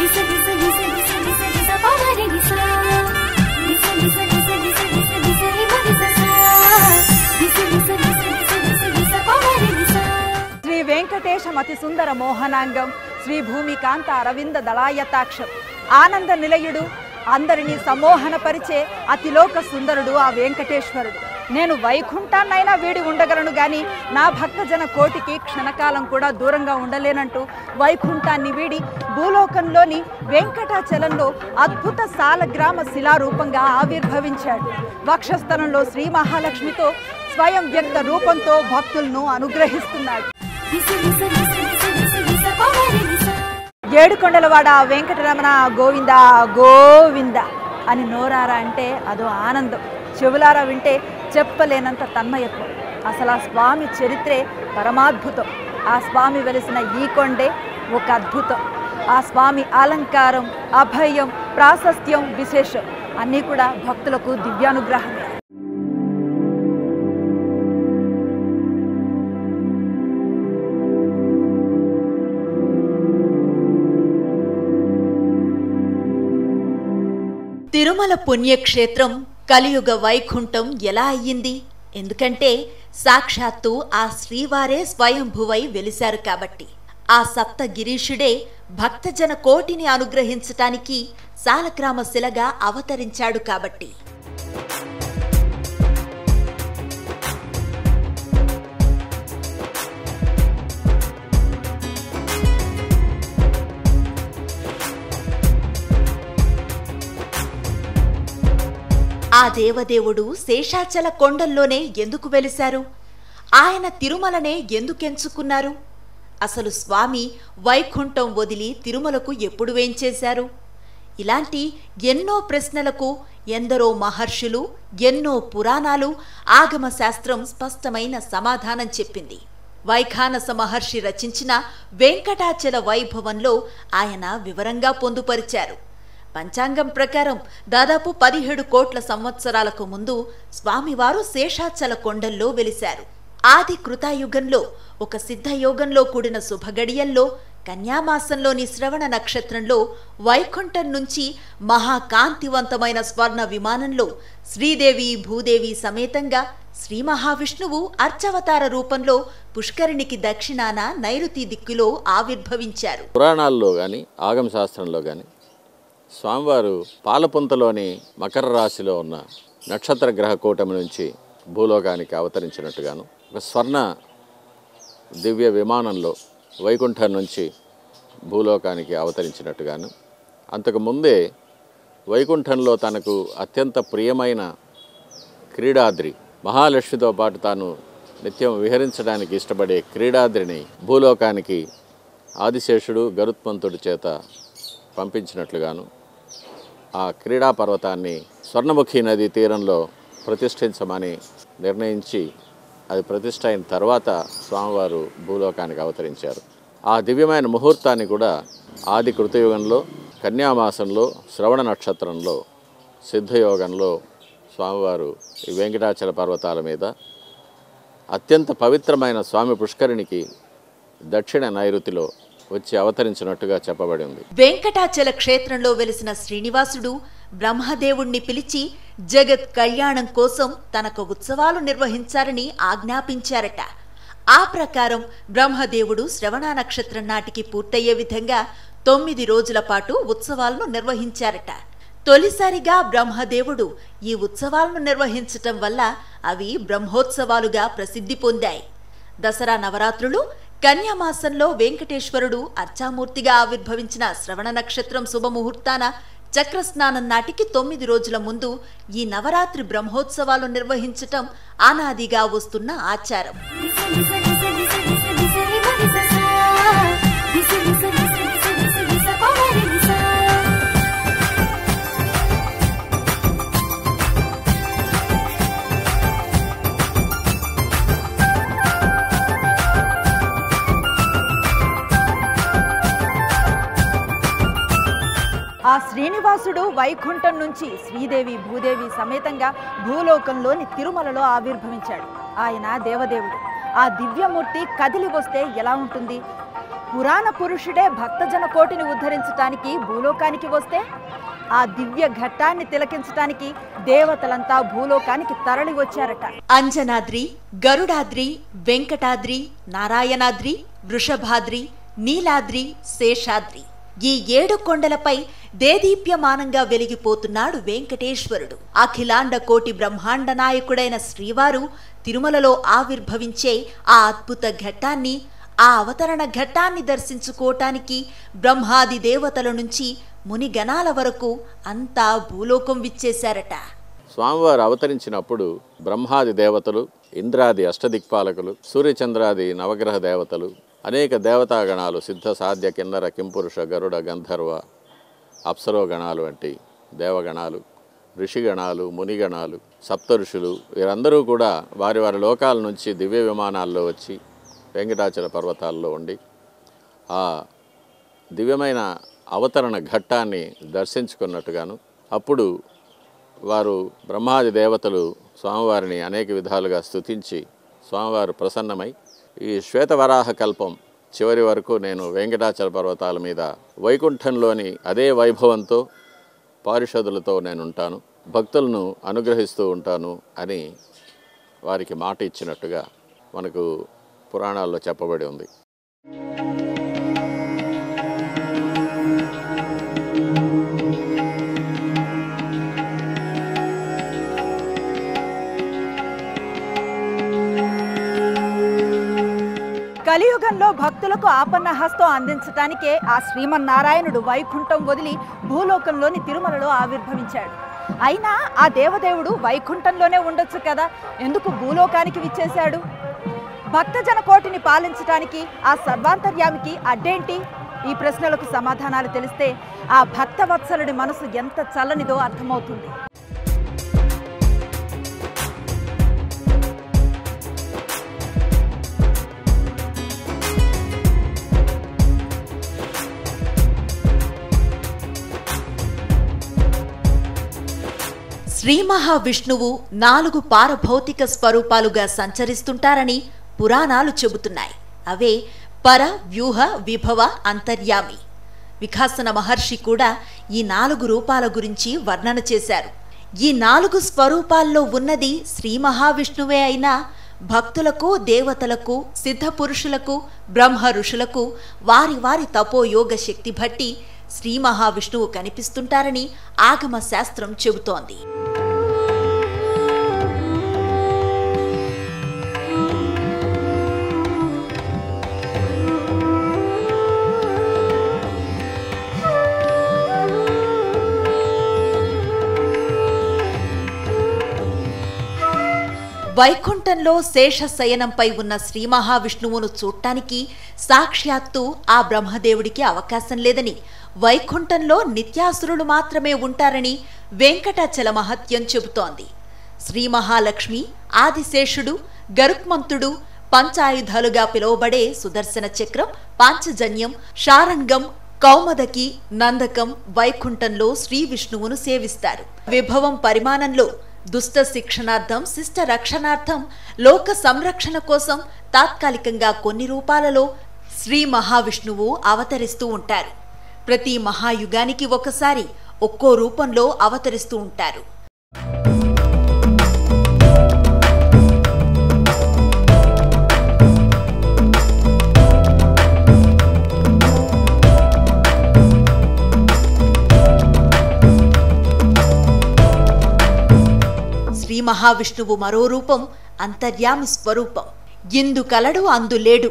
శ్రీ వెంకటేశమతి సుందర మోహనాంగం శ్రీ భూమికాంత అరవింద దళాయతాక్షం ఆనంద నిలయుడు అందరినీ సమ్మోహనపరిచే అతిలోక సుందరుడు ఆ వెంకటేశ్వరుడు. నేను వైకుంఠాన్నైనా వీడి ఉండగలను గాని నా భక్తజన కోటికి క్షణకాలం కూడా దూరంగా ఉండలేనంటూ వైకుంఠాన్ని వీడి భూలోకంలోని వెంకటాచలంలో అద్భుత సాలగ్రామ శిలారూపంగా ఆవిర్భవించాడు. వక్షస్థలంలో శ్రీ మహాలక్ష్మితో స్వయం వ్యక్త రూపంతో భక్తులను అనుగ్రహిస్తున్నాడు. ఏడుకొండలవాడ వెంకటరమణ గోవింద గోవింద అని నోరారా అంటే అదో ఆనందం, చెవులారా వింటే చెప్పలేనంత తన్మయత్వం. అసలు ఆ స్వామి చరిత్రే పరమాద్భుతం. ఆ స్వామి వెలిసిన ఈ కొండే ఒక అద్భుతం. ఆ స్వామి అలంకారం, అభయం, ప్రాశస్త్యం, విశేషం అన్నీ కూడా భక్తులకు దివ్యానుగ్రహమే. తిరుమల పుణ్యక్షేత్రం కలియుగ వైకుంఠం ఎలా అయ్యింది? ఎందుకంటే సాక్షాత్తు ఆ శ్రీవారే స్వయంభువై వెలిశారు కాబట్టి. ఆ సప్తగిరీషుడే భక్తజన కోటిని అనుగ్రహించటానికి సాలగ్రామ శిలగా అవతరించాడు కాబట్టి. ఆ దేవదేవుడు శేషాచల కొండల్లోనే ఎందుకు వెలిశారు? ఆయన తిరుమలనే ఎందుకెంచుకున్నారు? అసలు స్వామి వైకుంఠం వదిలి తిరుమలకు ఎప్పుడు వేంచేశారు? ఇలాంటి ఎన్నో ప్రశ్నలకు ఎందరో మహర్షులు, ఎన్నో పురాణాలు, ఆగమ శాస్త్రం స్పష్టమైన సమాధానం చెప్పింది. వైఖానస మహర్షి రచించిన వెంకటాచల వైభవంలో ఆయన వివరంగా పొందుపరిచారు. పంచాంగం ప్రకారం దాదాపు 17 కోట్ల సంవత్సరాలకు ముందు స్వామివారు శేషాచల కొండల్లో వెలిశారు. ఆది కృతాయుగంలో ఒక సిద్ధయోగంలో కూడిన శుభగడియల్లో కన్యామాసంలోని శ్రవణ నక్షత్రంలో వైకుంఠం నుంచి మహాకాంతివంతమైన స్వర్ణ విమానంలో శ్రీదేవి భూదేవి సమేతంగా శ్రీ మహావిష్ణువు అర్చవతార రూపంలో పుష్కరిణికి దక్షిణాన నైరుతి దిక్కులో ఆవిర్భవించారు. పురాణాల్లో గాని ఆగమ శాస్త్రంలో గాని స్వామివారు పాలపుంతలోని మకర రాశిలో ఉన్న నక్షత్ర గ్రహ కూటమి నుంచి భూలోకానికి అవతరించినట్టుగాను, ఒక స్వర్ణ దివ్య విమానంలో వైకుంఠం నుంచి భూలోకానికి అవతరించినట్టుగాను, అంతకుముందే వైకుంఠంలో తనకు అత్యంత ప్రియమైన క్రీడాద్రి మహాలక్ష్మితో పాటు తాను నిత్యం విహరించడానికి ఇష్టపడే క్రీడాద్రిని భూలోకానికి ఆదిశేషుడు గరుత్మంతుడి చేత పంపించినట్లుగాను, ఆ క్రీడా పర్వతాన్ని స్వర్ణముఖి నది తీరంలో ప్రతిష్ఠించమని నిర్ణయించి అది ప్రతిష్ఠ అయిన తర్వాత స్వామివారు భూలోకానికి అవతరించారు. ఆ దివ్యమైన ముహూర్తాన్ని కూడా ఆది కృతయుగంలో కన్యామాసంలో శ్రవణ నక్షత్రంలో సిద్ధయోగంలో స్వామివారు ఈ వెంకటాచల పర్వతాల మీద అత్యంత పవిత్రమైన స్వామి పుష్కరిణికి దక్షిణ నైరుతిలో వచ్చి అవతరించినట్టుగా చెప్పబడి ఉంది. వెంకటాచల క్షేత్రంలో వెలిసిన శ్రీనివాసుడు బ్రహ్మదేవుణ్ణి పిలిచి జగత్ కళ్యాణం కోసం తనకు ఉత్సవాలు నిర్వహించాలని ఆజ్ఞాపించారట. ఆ ప్రకారం బ్రహ్మదేవుడు శ్రవణ నక్షత్రం నాటికి పూర్తయ్యే విధంగా 9 రోజుల పాటు ఉత్సవాలను నిర్వహించారట. తొలిసారిగా బ్రహ్మదేవుడు ఈ ఉత్సవాలను నిర్వహించటం వల్ల అవి బ్రహ్మోత్సవాలుగా ప్రసిద్ధి పొందాయి. దసరా నవరాత్రులు, కన్యామాసంలో వెంకటేశ్వరుడు అర్చామూర్తిగా ఆవిర్భవించిన శ్రవణ నక్షత్రం శుభముహూర్తాన చక్రస్నానం నాటికి 9 రోజుల ముందు ఈ నవరాత్రి బ్రహ్మోత్సవాలు నిర్వహించటం అనాదిగా వస్తున్న ఆచారం. ఆ శ్రీనివాసుడు వైకుంఠం నుంచి శ్రీదేవి భూదేవి సమేతంగా భూలోకంలోని తిరుమలలో ఆవిర్భవించాడు. ఆయన దేవదేవుడు. ఆ దివ్యమూర్తి కదిలి వస్తే ఎలా ఉంటుంది? పురాణ పురుషుడే భక్తజన కోటిని ఉద్ధరించటానికి భూలోకానికి వస్తే ఆ దివ్య ఘట్టాన్ని తిలకించటానికి దేవతలంతా భూలోకానికి తరలి వచ్చారట. అంజనాద్రి, గరుడాద్రి, వెంకటాద్రి, నారాయణాద్రి, వృషభాద్రి, నీలాద్రి, శేషాద్రి ఈ 7 కొండలపై దేదీప్యమానంగా వెలిగిపోతున్నాడు వెంకటేశ్వరుడు. అఖిలాండ కోటి బ్రహ్మాండ నాయకుడైన శ్రీవారు తిరుమలలో ఆవిర్భవించే ఆ అద్భుత ఘట్టాన్ని, ఆ అవతరణ ఘట్టాన్ని దర్శించుకోవటానికి బ్రహ్మాది దేవతల నుంచి మునిగణాల వరకు అంతా భూలోకం విచ్చేశారట. స్వామివారు అవతరించినప్పుడు బ్రహ్మాది దేవతలు, ఇంద్రాది అష్టదిక్పాలకులు, సూర్యచంద్రాది నవగ్రహ దేవతలు, అనేక దేవతాగణాలు, సిద్ధ సాధ్య కిన్నర కింపురుష గరుడ గంధర్వ అప్సరోగణాలు వంటి దేవగణాలు, ఋషిగణాలు, మునిగణాలు, సప్తఋషులు వీరందరూ కూడా వారి వారి లోకాల నుంచి దివ్య విమానాల్లో వచ్చి వెంకటాచల పర్వతాల్లో ఉండి ఆ దివ్యమైన అవతరణ ఘట్టాన్ని దర్శించుకున్నట్టుగాను, అప్పుడు వారు బ్రహ్మాది దేవతలు స్వామివారిని అనేక విధాలుగా స్తుతించి స్వామివారు ప్రసన్నమై ఈ శ్వేతవరాహ కల్పం చివరి వరకు నేను వెంకటాచల పర్వతాల మీద వైకుంఠంలోని అదే వైభవంతో పారిషదులతో నేను ఉంటాను, భక్తులను అనుగ్రహిస్తూ ఉంటాను అని వారికి మాట ఇచ్చినట్టుగా మనకు పురాణాల్లో చెప్పబడి ఉంది. కలియుగంలో భక్తులకు ఆపన్న హస్తం అందించడానికే ఆ శ్రీమన్నారాయణుడు వైకుంఠం వదిలి భూలోకంలోని తిరుమలలో ఆవిర్భవించాడు. అయినా ఆ దేవదేవుడు వైకుంఠంలోనే ఉండొచ్చు కదా, ఎందుకు భూలోకానికి విచ్చేశాడు? భక్తజన కోటిని పాలించడానికి ఆ సర్వాంతర్యామికి అడ్డేంటి? ఈ ప్రశ్నలకు సమాధానాలు తెలిస్తే ఆ భక్తవత్సలుడి మనసు ఎంత చల్లనిదో అర్థమవుతుంది. శ్రీ మహావిష్ణువు 4 పారభౌతిక స్వరూపాలుగా సంచరిస్తుంటారని పురాణాలు చెబుతున్నాయి. అవే పర, వ్యూహ, విభవ, అంతర్యామి. వికాసన మహర్షి కూడా ఈ 4 రూపాల గురించి వర్ణన చేశారు. ఈ 4 స్వరూపాల్లో ఉన్నది శ్రీ మహావిష్ణువే అయినా భక్తులకు, దేవతలకు, సిద్ధ పురుషులకు, బ్రహ్మ ఋషులకు వారి వారి తపోయోగ శక్తి బట్టి శ్రీ మహావిష్ణువు కనిపిస్తుంటారని ఆగమ శాస్త్రం చెబుతోంది. వైకుంఠంలో శేషశయనంపై ఉన్న శ్రీ మహావిష్ణువును చూడటానికి సాక్షాత్తు ఆ బ్రహ్మదేవుడికి అవకాశం లేదని, వైకుంఠంలో నిత్యాసురులు మాత్రమే ఉంటారని వెంకటాచల మహత్యం చెబుతోంది. శ్రీ మహాలక్ష్మి, ఆదిశేషుడు, గరుత్మంతుడు, పంచాయుధాలుగా పిలువబడే సుదర్శన చక్రం, పాంచజన్యం, శారంగం, కౌమదకి, నందకం వైకుంఠంలో శ్రీ విష్ణువును సేవిస్తారు. విభవం పరిమాణంలో దుష్ట శిక్షణార్థం, శిష్ట రక్షణార్థం, లోక సంరక్షణ కోసం తాత్కాలికంగా కొన్ని రూపాలలో శ్రీ మహావిష్ణువు అవతరిస్తూ ఉంటారు. ప్రతి మహాయుగానికి ఒకసారి ఒక్కో రూపంలో అవతరిస్తూ ఉంటారు. శ్రీ మహావిష్ణువు మరో రూపం అంతర్యామి స్వరూపం. ఇందు కలడు అందు లేడు,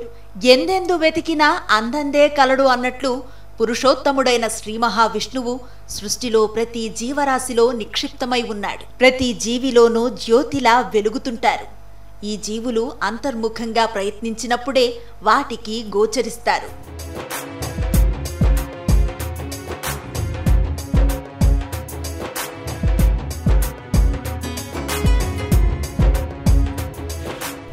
ఎందెందు వెతికినా అందందే కలడు అన్నట్లు పురుషోత్తముడైన శ్రీ మహావిష్ణువు సృష్టిలో ప్రతి జీవరాశిలో నిక్షిప్తమై ఉన్నాడు. ప్రతి జీవిలోనూ జ్యోతిలా వెలుగుతుంటారు. ఈ జీవులు అంతర్ముఖంగా ప్రయత్నించినప్పుడే వాటికి గోచరిస్తారు.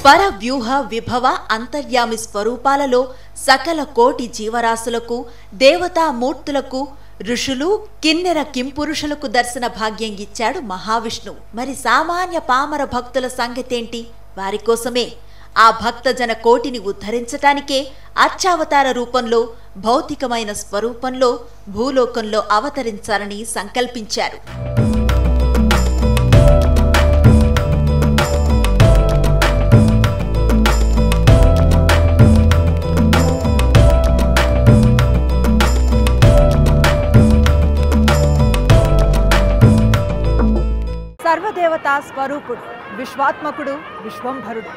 పర, వ్యూహ, విభవ, అంతర్యామి స్వరూపాలలో సకల కోటి జీవరాశులకు, దేవతామూర్తులకు, ఋషులు, కిన్నెర కింపురుషులకు దర్శన భాగ్యం ఇచ్చాడు మహావిష్ణువు. మరి సామాన్య పామర భక్తుల సంగతేంటి? వారి కోసమే ఆ భక్తజన కోటిని ఉద్ధరించటానికే అర్చావతార రూపంలో, భౌతికమైన స్వరూపంలో భూలోకంలో అవతరించాలని సంకల్పించారు. సర్వదేవతా స్వరూపుడు, విశ్వాత్మకుడు, విశ్వంభరుడు,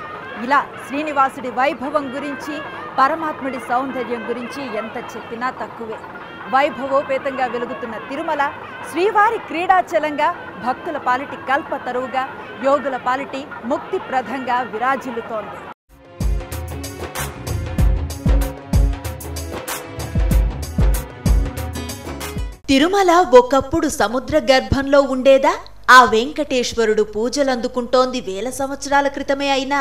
ఇలా శ్రీనివాసుడి వైభవం గురించి, పరమాత్ముడి సౌందర్యం గురించి ఎంత చెప్పినా తక్కువే. వైభవోపేతంగా వెలుగుతున్న తిరుమల శ్రీవారి క్రీడాచలంగా, భక్తుల పాలిటి కల్పతరువుగా, యోగుల పాలిటి ముక్తిప్రదంగా విరాజిల్లుతోంది. తిరుమల ఒకప్పుడు సముద్ర గర్భంలో ఉండేదా? ఆ వెంకటేశ్వరుడు పూజలందుకుంటోంది వేల సంవత్సరాల క్రితమే అయినా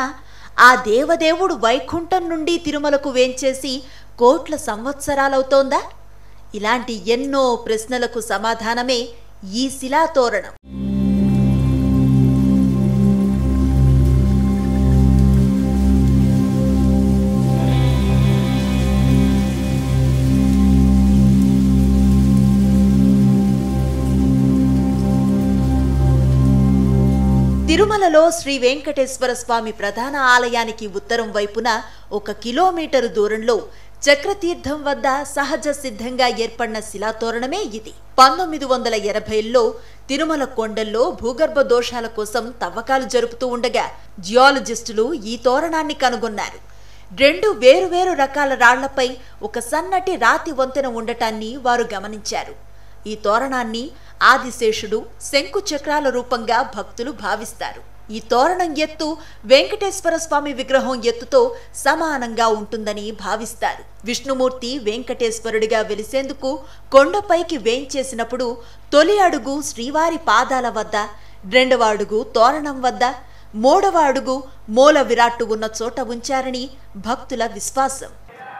ఆ దేవదేవుడు వైకుంఠం నుండి తిరుమలకు వేంచేసి కోట్ల సంవత్సరాలవుతోందా? ఇలాంటి ఎన్నో ప్రశ్నలకు సమాధానమే ఈ శిలాతోరణం. తిరుమలలో శ్రీ వెంకటేశ్వర స్వామి ప్రధాన ఆలయానికి ఉత్తరం వైపున 1 కిలోమీటరు దూరంలో చక్రతీర్థం వద్ద సహజ సిద్ధంగా ఏర్పడిన శిలాతోరణమే ఇది. 1980లో తిరుమల కొండల్లో భూగర్భ దోషాల కోసం తవ్వకాలు జరుపుతూ ఉండగా జియాలజిస్టులు ఈ తోరణాన్ని కనుగొన్నారు. 2 వేరువేరు రకాల రాళ్లపై ఒక సన్నటి రాతి వంతెన ఉండటాన్ని వారు గమనించారు. ఈ తోరణాన్ని ఆదిశేషుడు శంకు చక్రాల రూపంగా భక్తులు భావిస్తారు. ఈ తోరణం ఎత్తు వెంకటేశ్వర స్వామి విగ్రహం ఎత్తుతో సమానంగా ఉంటుందని భావిస్తారు. విష్ణుమూర్తి వెంకటేశ్వరుడిగా వెలిసేందుకు కొండపైకి వేంచేసినప్పుడు తొలి అడుగు శ్రీవారి పాదాల వద్ద, 2వ అడుగు తోరణం వద్ద, 3వ అడుగు మూల విరాట్టు ఉన్న చోట ఉంచారని భక్తుల విశ్వాసం.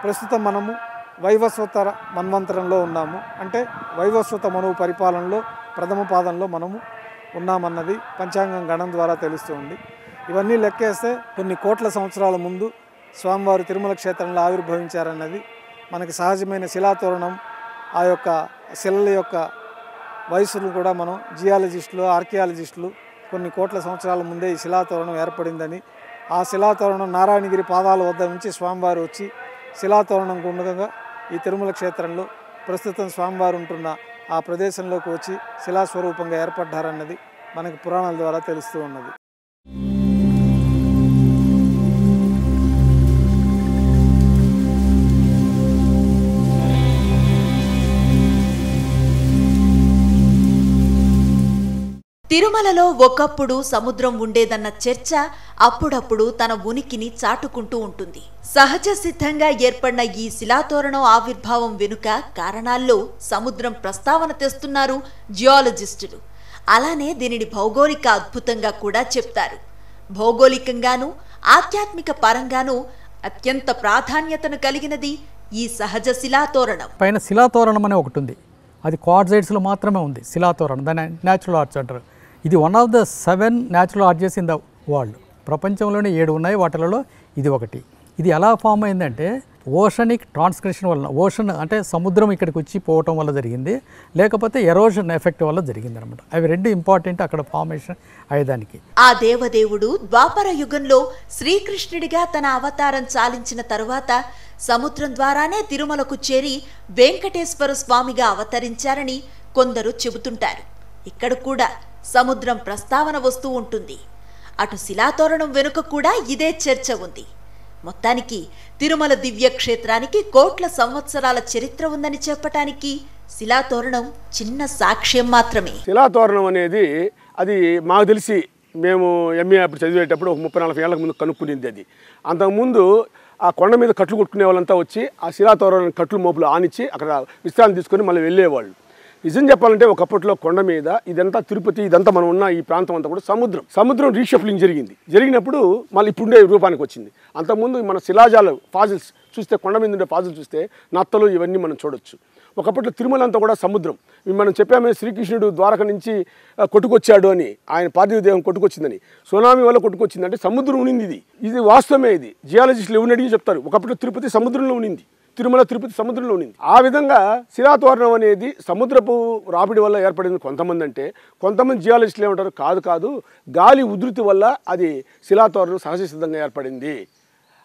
ప్రస్తుతం మనము వైవస్వత మన్వంతరంలో ఉన్నాము. అంటే వైవస్వత మనువు పరిపాలనలో ప్రథమ పాదంలో మనము ఉన్నామన్నది పంచాంగం గణం ద్వారా తెలుస్తుంది. ఇవన్నీ లెక్కేస్తే కొన్ని కోట్ల సంవత్సరాల ముందు స్వామివారు తిరుమల క్షేత్రంలో ఆవిర్భవించారన్నది మనకి సహజమైన శిలాతోరణం. ఆ యొక్క శిలల యొక్క వయసును కూడా మనం జియాలజిస్టులు, ఆర్కియాలజిస్టులు కొన్ని కోట్ల సంవత్సరాల ముందే ఈ శిలాతోరణం ఏర్పడిందని, ఆ శిలాతోరణం నారాయణగిరి పాదాల వద్ద నుంచి స్వామివారు వచ్చి శిలాతోరణం గుండగా ఈ తిరుమల క్షేత్రంలో ప్రస్తుతం స్వామివారు ఉంటున్న ఆ ప్రదేశంలోకి వచ్చి శిలాస్వరూపంగా ఏర్పడ్డారన్నది మనకి పురాణాల ద్వారా తెలుస్తూ ఉన్నది. తిరుమలలో ఒకప్పుడు సముద్రం ఉండేదన్న చర్చ అప్పుడప్పుడు తన ఉనికిని చాటుకుంటూ ఉంటుంది. సహజ సిద్ధంగా ఏర్పడిన ఈ శిలాతోరణం ఆవిర్భావం వెనుక కారణాల్లో సముద్రం ప్రస్తావన తెస్తున్నారు జియాలజిస్టులు. అలానే దీనిని భౌగోళిక అద్భుతంగా కూడా చెప్తారు. భౌగోళికంగానూ ఆధ్యాత్మిక పరంగానూ అత్యంత ప్రాధాన్యతను కలిగినది ఈ సహజ శిలాతోరణం. పైన శిలాతోరణం అనే ఒకటి ఉంది. అది క్వార్ట్జైట్స్లో మాత్రమే ఉంది శిలాతోరణం. దాన్ని న్యాచురల్ ఆర్ట్స్ అంటారు. ఇది 1 of the 7 natural arches in the world. ప్రపంచంలోనే 7 ఉన్నాయి, వాటిలలో ఇది ఒకటి. ఇది ఎలా ఫామ్ అయిందంటే ఓషనిక్ ట్రాన్స్క్రిషన్ వలన, ఓషన్ అంటే సముద్రం ఇక్కడికి వచ్చి పోవటం వల్ల జరిగింది, లేకపోతే ఎరోషన్ ఎఫెక్ట్ వల్ల జరిగింది అనమాట. అవి 2 ఇంపార్టెంట్ అక్కడ ఫార్మేషన్ అయ్యేదానికి. ఆ దేవదేవుడు ద్వాపర యుగంలో శ్రీకృష్ణుడిగా తన అవతారం చాలించిన తరువాత సముద్రం ద్వారానే తిరుమలకు చేరి వెంకటేశ్వర స్వామిగా అవతరించారని కొందరు చెబుతుంటారు. ఇక్కడ కూడా సముద్రం ప్రస్తావన వస్తూ ఉంటుంది. అటు శిలాతోరణం వెనుక కూడా ఇదే చర్చ ఉంది. మొత్తానికి తిరుమల దివ్య క్షేత్రానికి కోట్ల సంవత్సరాల చరిత్ర ఉందని చెప్పటానికి శిలాతోరణం చిన్న సాక్ష్యం మాత్రమే. శిలాతోరణం అనేది అది మాకు తెలిసి మేము ఎంఏ అప్పుడు చదివేటప్పుడు 30-40 ఏళ్ళకు ముందు కనుక్కునింది. అది అంతకుముందు ఆ కొండ మీద కట్లు కొట్టుకునే వాళ్ళంతా వచ్చి ఆ శిలాతోరణం కట్లు మోపులు ఆనిచ్చి అక్కడ విశ్రాంతి తీసుకొని మళ్ళీ వెళ్ళేవాళ్ళు. నిజం చెప్పాలంటే ఒకప్పట్లో కొండ మీద ఇదంతా తిరుపతి, ఇదంతా మనం ఉన్న ఈ ప్రాంతం అంతా కూడా సముద్రం రీషఫ్లింగ్ జరిగినప్పుడు మళ్ళీ ఇప్పుడుండే రూపానికి వచ్చింది. అంతకుముందు మన శిలాజాలు ఫాజిల్స్ చూస్తే, కొండ మీద ఉండే ఫాజిల్స్ చూస్తే నత్తలు ఇవన్నీ మనం చూడొచ్చు. ఒకప్పట్లో తిరుమల అంతా కూడా సముద్రం. మనం చెప్పామే శ్రీకృష్ణుడు ద్వారక నుంచి కొట్టుకొచ్చాడు అని, ఆయన పార్థివ దేహం కొట్టుకొచ్చిందని. సునామీ వల్ల కొట్టుకొచ్చిందంటే సముద్రం ఉనింది. ఇది వాస్తవమే. ఇది జియాలజిస్టులు ఎవరిని అడిగి చెప్తారు. ఒకప్పుడు తిరుపతి సముద్రంలో ఉనింది, తిరుమల తిరుపతి సముద్రంలో ఉనింది. ఆ విధంగా శిలాతోరణం అనేది సముద్రపు రాపిడి వల్ల ఏర్పడింది కొంతమంది అంటే, కొంతమంది జియాలజిస్టులు ఏమంటారు కాదు గాలి ఉధృతి వల్ల అది శిలాతోరణం సహజ సిద్ధంగా ఏర్పడింది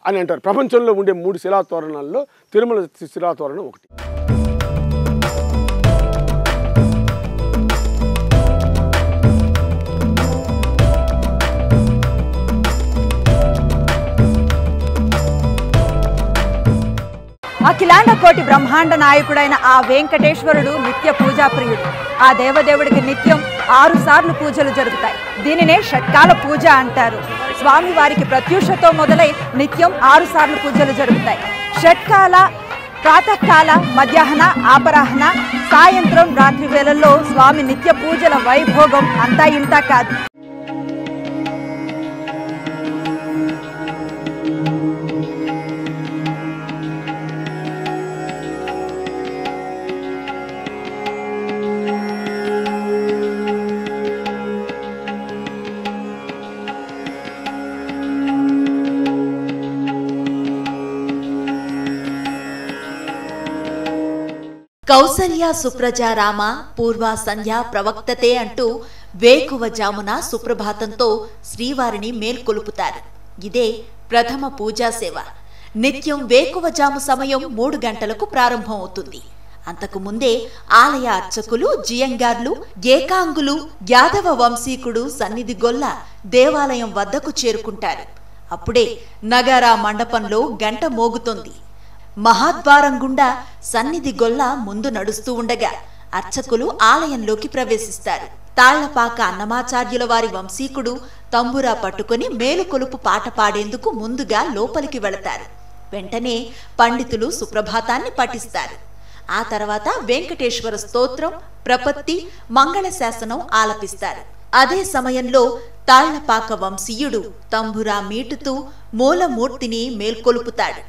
అని అంటారు. ప్రపంచంలో ఉండే 3 శిలాతోరణాల్లో తిరుమల శిలాతోరణం ఒకటి. అఖిలాండ కోటి బ్రహ్మాండ నాయకుడైన ఆ వెంకటేశ్వరుడు నిత్య పూజా ప్రియుడు. ఆ దేవదేవుడికి నిత్యం 6 సార్లు పూజలు జరుగుతాయి. దీనినే షట్కాల పూజ అంటారు. స్వామి వారికి ప్రత్యూషతో మొదలై నిత్యం 6 సార్లు పూజలు జరుగుతాయి. షట్కాల ప్రాతకాల, మధ్యాహ్న, ఆపరాహ్న, సాయంత్రం, రాత్రి వేళల్లో స్వామి నిత్య పూజల వైభోగం అంతా ఇంతా కాదు. కౌసల్య సుప్రజ రామ పూర్వ సంధ్యా ప్రవక్తతే అంటూ వేకువ జామున సుప్రభాతంతో శ్రీవారిని మేల్కొలుపుతారు. ఇదే ప్రథమ పూజా సేవ. నిత్యం వేకువ జాము సమయం 3 గంటలకు ప్రారంభం అవుతుంది. అంతకు ముందే ఆలయ అర్చకులు, జియంగార్లు, ఏకాంగులు, యాదవ వంశీకుడు సన్నిధి గొల్ల దేవాలయం వద్దకు చేరుకుంటారు. అప్పుడే నగారా మండపంలో గంట మోగుతోంది. మహాద్వారం గుండా సన్నిధి గొల్ల ముందు నడుస్తూ ఉండగా అర్చకులు ఆలయంలోకి ప్రవేశిస్తారు. తాళ్లపాక అన్నమాచార్యుల వారి వంశీకుడు తంబురా పట్టుకుని మేలుకొలుపు పాట పాడేందుకు ముందుగా లోపలికి వెళతారు. వెంటనే పండితులు సుప్రభాతాన్ని పఠిస్తారు. ఆ తర్వాత వెంకటేశ్వర స్తోత్రం, ప్రపత్తి, మంగళశాసనం ఆలపిస్తారు. అదే సమయంలో తాళ్లపాక వంశీయుడు తంబురా మీటుతూ మూలమూర్తిని మేల్కొలుపుతాడు.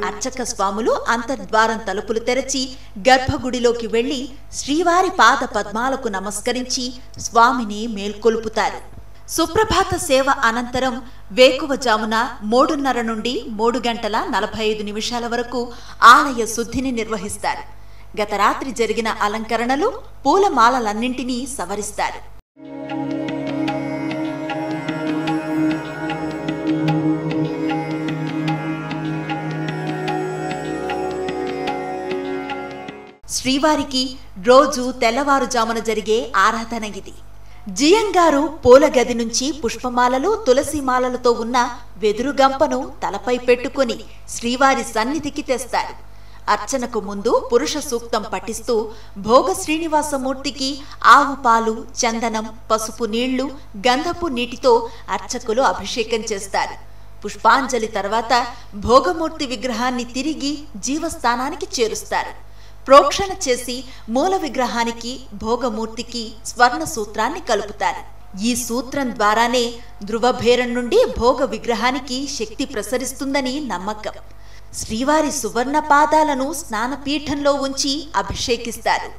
అర్చక స్వాములు అంతర్ద్వారం తలుపులు తెరచి గర్భగుడిలోకి వెళ్లి శ్రీవారి పాద పద్మాలకు నమస్కరించి స్వామిని మేల్కొలుపుతారు. సుప్రభాత సేవ అనంతరం వేకువజామున 3:30 నుండి 3 గంటల 45 నిమిషాల వరకు ఆలయ శుద్ధిని నిర్వహిస్తారు. గత రాత్రి జరిగిన అలంకరణలు, పూలమాలలన్నింటినీ సవరిస్తారు. శ్రీవారికి రోజు తెల్లవారుజామున జరిగే ఆరాధన ఇది. జియంగారు పూల గది నుంచి పుష్పమాలలు, తులసిమాలలతో ఉన్న వెదురు గంపను తలపై పెట్టుకుని శ్రీవారి సన్నిధికి తెస్తారు. అర్చనకు ముందు పురుష సూక్తం పఠిస్తూ భోగ శ్రీనివాసమూర్తికి ఆవు పాలు, చందనం, పసుపు నీళ్లు, గంధపు నీటితో అర్చకులు అభిషేకం చేస్తారు. పుష్పాంజలి తర్వాత భోగమూర్తి విగ్రహాన్ని తిరిగి జీవస్థానానికి చేరుస్తారు. ప్రోక్షణ చేసి మూల విగ్రహానికి, భోగమూర్తికి స్వర్ణ సూత్రాన్ని కలుపుతారు. ఈ సూత్రం ద్వారానే ధ్రువభేరం నుండి భోగ విగ్రహానికి శక్తి ప్రసరిస్తుందని నమ్మకం. శ్రీవారి సువర్ణ పాదాలను స్నానపీఠంలో ఉంచి అభిషేకిస్తారు.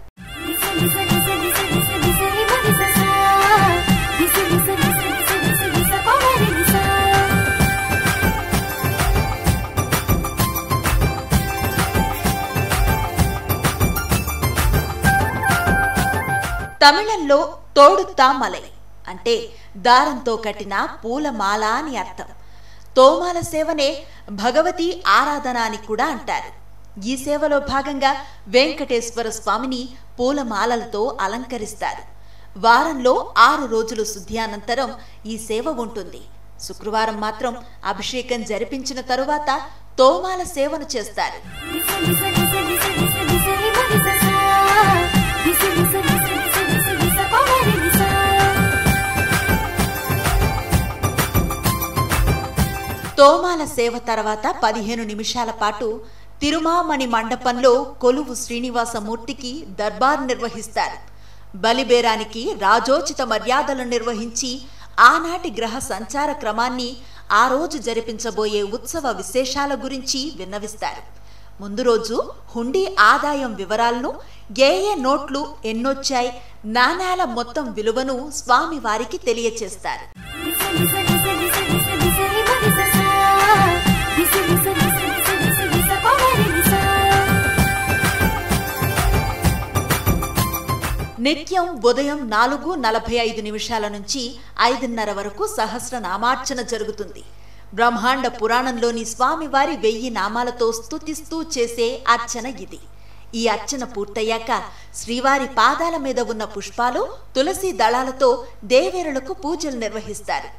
తమిళంలో తోడుతామలై అంటే దారంతో కట్టిన పూలమాల అని అర్థం. తోమాల సేవనే భగవతి ఆరాధన అని కూడా అంటారు. ఈ సేవలో భాగంగా వెంకటేశ్వర స్వామిని పూలమాలలతో అలంకరిస్తారు. వారంలో 6 రోజులు శుద్ధి అనంతరం ఈ సేవ ఉంటుంది. శుక్రవారం మాత్రం అభిషేకం జరిపించిన తరువాత తోమాల సేవను చేస్తారు. తోమాల సేవ తర్వాత 15 నిమిషాల పాటు తిరుమామణి మండపంలో కొలువు శ్రీనివాసమూర్తికి దర్బార్ నిర్వహిస్తారు. బలిబేరానికి రాజోచిత మర్యాదలు నిర్వహించి ఆనాటి గ్రహ సంచార క్రమాన్ని, ఆ రోజు జరిపించబోయే ఉత్సవ విశేషాల గురించి విన్నవిస్తారు. ముందు రోజు హుండీ ఆదాయం వివరాలను, ఏ నోట్లు ఎన్నొచ్చాయి, నాణేల మొత్తం విలువను స్వామి వారికి తెలియచేస్తారు. నిత్యం ఉదయం 4:45 నుంచి 5:30 వరకు సహస్రనామార్చన జరుగుతుంది. బ్రహ్మాండ పురాణంలోని స్వామివారి 1000 నామాలతో స్తుతిస్తూ చేసే అర్చన ఇది. ఈ అర్చన పూర్తయ్యాక శ్రీవారి పాదాల మీద ఉన్న పుష్పాలు, తులసి దళాలతో దేవేరులకు పూజలు నిర్వహిస్తారు.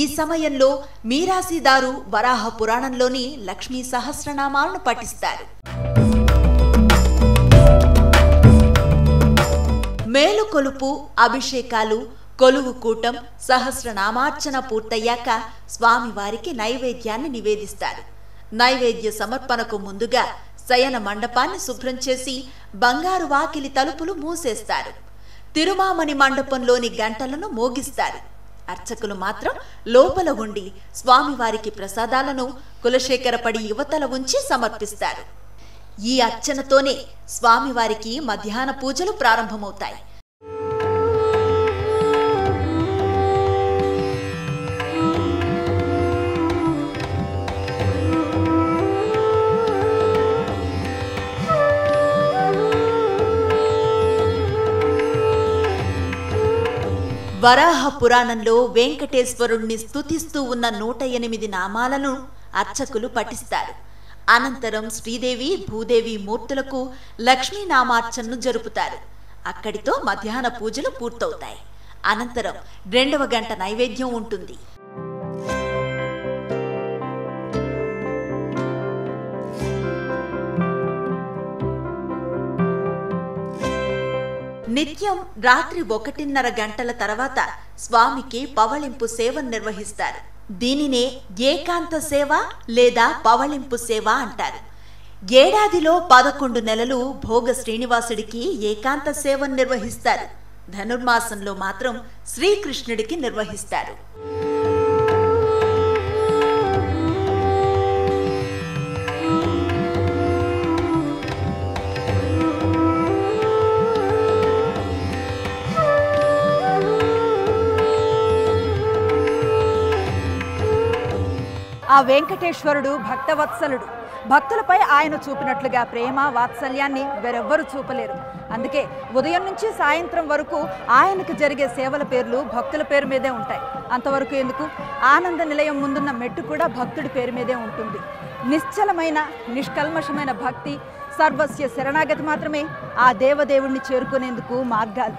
ఈ సమయంలో మీరాసీదారు వరాహ పురాణంలోని లక్ష్మీ సహస్రనామాలను పఠిస్తారు. మేలుకొలుపు, అభిషేకాలు, కొలువు కూటం, సహస్రనామార్చన పూర్తయ్యాక స్వామివారికి నైవేద్యాన్ని నివేదిస్తారు. నైవేద్య సమర్పణకు ముందుగా శయన మండపాన్ని శుభ్రం చేసి బంగారు వాకిలి తలుపులు మూసేస్తారు. తిరుమామణి మండపంలోని గంటలను మోగిస్తారు. అర్చకులు మాత్రం లోపల ఉండి స్వామివారికి ప్రసాదాలను కులశేఖరపడి యువతల ఉంచి సమర్పిస్తారు. ఈ అర్చనతోనే స్వామివారికి మధ్యాహ్న పూజలు ప్రారంభమవుతాయి. వరాహ పురాణంలో వెంకటేశ్వరుణ్ణి స్తుతిస్తూ ఉన్న 108 నామాలను అర్చకులు పఠిస్తారు. అనంతరం శ్రీదేవి, భూదేవి మూర్తులకు లక్ష్మీనామార్చనను జరుపుతారు. అక్కడితో మధ్యాహ్న పూజలు పూర్తవుతాయి. అనంతరం 2వ గంట నైవేద్యం ఉంటుంది. నిత్యం రాత్రి 1:30 గంటల తర్వాత స్వామికి పవళింపు సేవను నిర్వహిస్తారు. దీనినే ఏకాంత సేవ లేదా పవళింపు సేవ అంటారు. ఏడాదిలో 11 నెలలు భోగ శ్రీనివాసుడికి ఏకాంత సేవను నిర్వహిస్తారు. ధనుర్మాసంలో మాత్రం శ్రీకృష్ణుడికి నిర్వహిస్తారు. ఆ వెంకటేశ్వరుడు భక్తవత్సలుడు. భక్తులపై ఆయన చూపినట్లుగా ప్రేమ, వాత్సల్యాన్ని వేరెవ్వరూ చూపలేరు. అందుకే ఉదయం నుంచి సాయంత్రం వరకు ఆయనకు జరిగే సేవల పేర్లు భక్తుల పేరు మీదే ఉంటాయి. అంతవరకు ఎందుకు, ఆనంద నిలయం ముందున్న మెట్టు కూడా భక్తుడి పేరు మీదే ఉంటుంది. నిశ్చలమైన, నిష్కల్మషమైన భక్తి, సర్వస్య శరణాగతి మాత్రమే ఆ దేవదేవుణ్ణి చేరుకునేందుకు మార్గాలు.